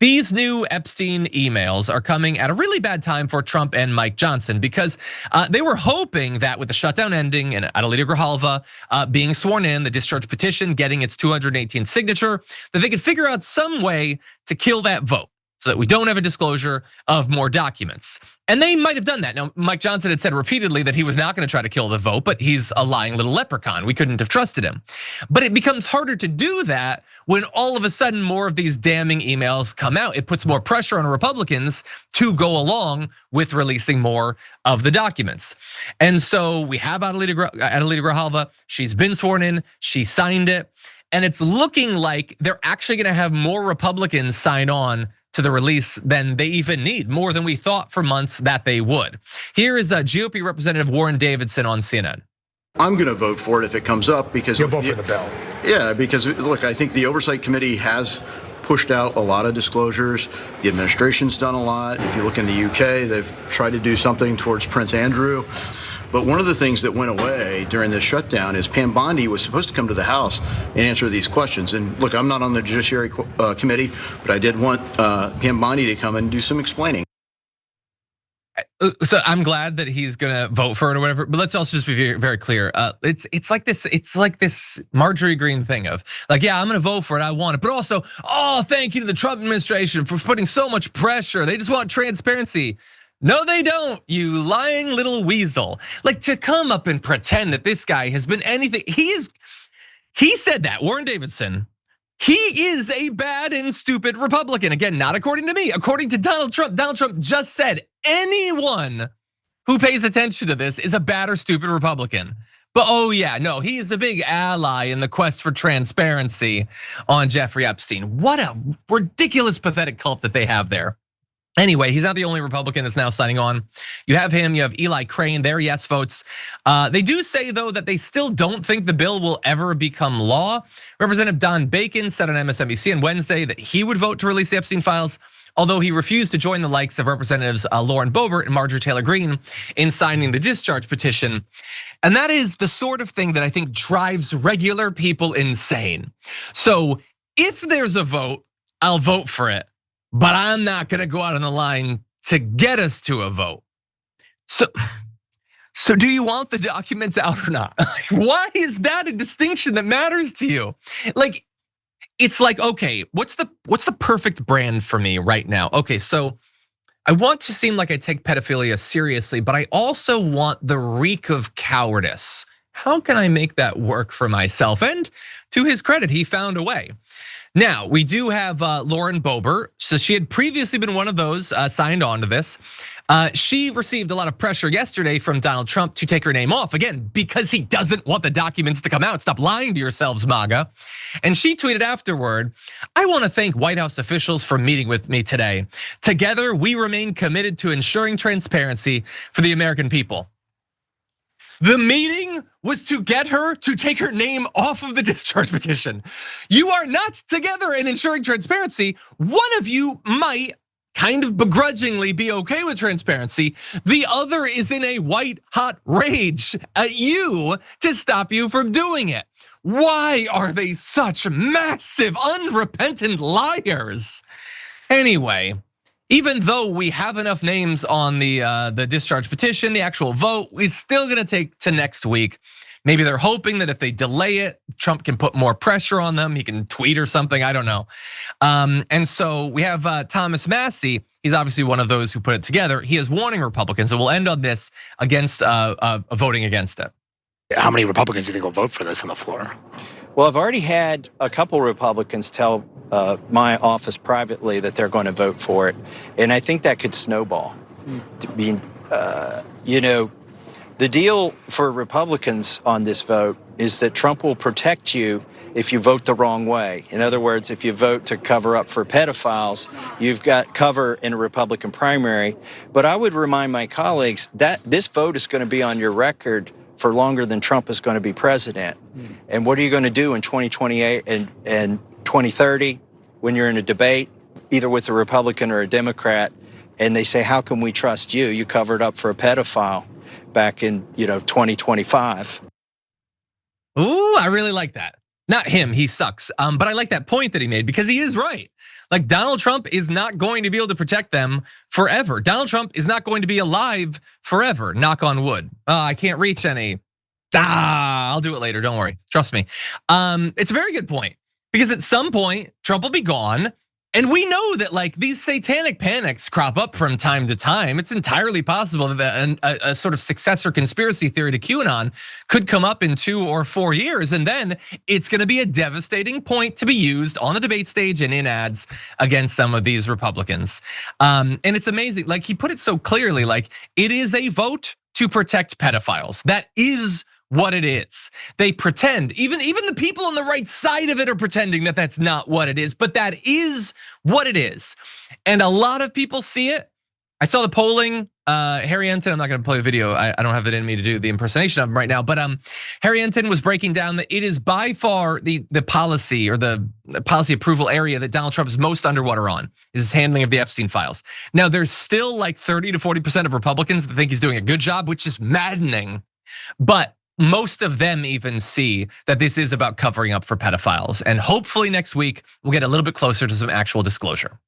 These new Epstein emails are coming at a really bad time for Trump and Mike Johnson because they were hoping that with the shutdown ending and Iadarola being sworn in, the discharge petition getting its 218th signature, that they could figure out some way to kill that vote so that we don't have a disclosure of more documents. And they might have done that. Now, Mike Johnson had said repeatedly that he was not gonna try to kill the vote, but he's a lying little leprechaun. We couldn't have trusted him. But it becomes harder to do that when all of a sudden more of these damning emails come out. It puts more pressure on Republicans to go along with releasing more of the documents. And so we have Iadarola, she's been sworn in, she signed it, and it's looking like they're actually gonna have more Republicans sign on to the release than they even need, more than we thought for months that they would. Here is GOP Representative Warren Davidson on CNN. I'm going to vote for it if it comes up because you'll vote for the bill. Yeah, because look, I think the Oversight Committee has pushed out a lot of disclosures. The administration's done a lot. If you look in the UK, they've tried to do something towards Prince Andrew. But one of the ththings that went away during this shutdown is Pam Bondi was supposed to come to the House and answer these questions. And look, I'm not on the Judiciary Committee, but I did want Pam Bondi to come and do some explaining. So I'm glad that he's gonna vote for it or whatever, but let's also just be very, very clear. It's like this Marjorie Greene thing of like, yeah, I'm gonna vote for it, I want it, but also, oh, thank you to the Trump administration for putting so much pressure. They just want transparency. No, they don't, you lying little weasel. Like to come up and pretend that this guy has been anything. He said that, Warren Davidson. He is a bad and stupid Republican. Again, not according to me, according to Donald Trump. Donald Trump just said anyone who pays attention to this is a bad or stupid Republican. But oh yeah, no, he is a big ally in the quest for transparency on Jeffrey Epstein. What a ridiculous, pathetic cult that they have there. Anyway, he's not the only Republican that's now signing on. You have him, you have Eli Crane, their yes votes. They do say though that they still don't think the bill will ever become law. Representative Don Bacon said on MSNBC on Wednesday that he would vote to release the Epstein files, although he refused to join the likes of Representatives Lauren Boebert and Marjorie Taylor Greene in signing the discharge petition. And that is the sort of thing that I think drives regular people insane. So if there's a vote, I'll vote for it. But I'm not gonna go out on the line to get us to a vote. So do you want the documents out or not? Why is that a distinction that matters to you? Like, it's like, okay, what's the perfect brand for me right now? Okay, so I want to seem like I take pedophilia seriously, but I also want the reek of cowardice. How can I make that work for myself? And to his credit, he found a way. Now, we do have Lauren Boebert. So she had previously been one of those signed on to this. She received a lot of pressure yesterday from Donald Trump to take her name off, again, because he doesn't want the documents to come out. Stop lying to yourselves, MAGA. And she tweeted afterward, I want to thank White House officials for meeting with me today. Together, we remain committed to ensuring transparency for the American people. The meeting was to get her to take her name off of the discharge petition. You are not together in ensuring transparency. One of you might kind of begrudgingly be okay with transparency. The other is in a white hot rage at you to stop you from doing it. Why are they such massive, unrepentant liars? Anyway, even though we have enough names on the discharge petition, the actual vote is still gonna take to next week. Maybe they're hoping that if they delay it, Trump can put more pressure on them. He can tweet or something, I don't know. And so we have Thomas Massie. He's obviously one of those who put it together. He is warning Republicans, and we'll end on this against voting against it. How many Republicans do you think will vote for this on the floor? Well, I've already had a couple Republicans tell my office privately that they're going to vote for it, and I think that could snowball. I mean, the deal for Republicans on this vote is that Trump will protect you if you vote the wrong way. In other words, if you vote to cover up for pedophiles, you've got cover in a Republican primary. But I would remind my colleagues that this vote is going to be on your record for longer than Trump is going to be president. And what are you going to do in 2028 and 2030 when you're in a debate, either with a Republican or a Democrat, and they say, how can we trust you? You covered up for a pedophile back in 2025. Ooh, I really like that. Not him, he sucks. But I like that point that he made because he is right. Like Donald Trump is not going to be able to protect them forever. Donald Trump is not going to be alive forever, knock on wood. I can't reach any. I'll do it later, don't worry, trust me. It's a very good point, because at some point, Trump will be gone. And we know that like these satanic panics crop up from time to time. It's entirely possible that a sort of successor conspiracy theory to QAnon could come up in 2 or 4 years. And then it's gonna be a devastating point to be used on the debate stage and in ads against some of these Republicans. And it's amazing, like he put it so clearly, like it is a vote to protect pedophiles. That is what it is. They pretend, even the people on the right side of it are pretending that that's not what it is, but that is what it is. And a lot of people see it. I saw the polling, Harry Enton, I'm not gonna play the video, I don't have it in me to do the impersonation of him right now, but Harry Enton was breaking down that it is by far the policy or the policy approval area that Donald Trump is most underwater on, is his handling of the Epstein files. Now there's still like 30 to 40% of Republicans that think he's doing a good job, which is maddening, but most of them even see that this is about covering up for pedophiles. And hopefully next week, we'll get a little bit closer to some actual disclosure.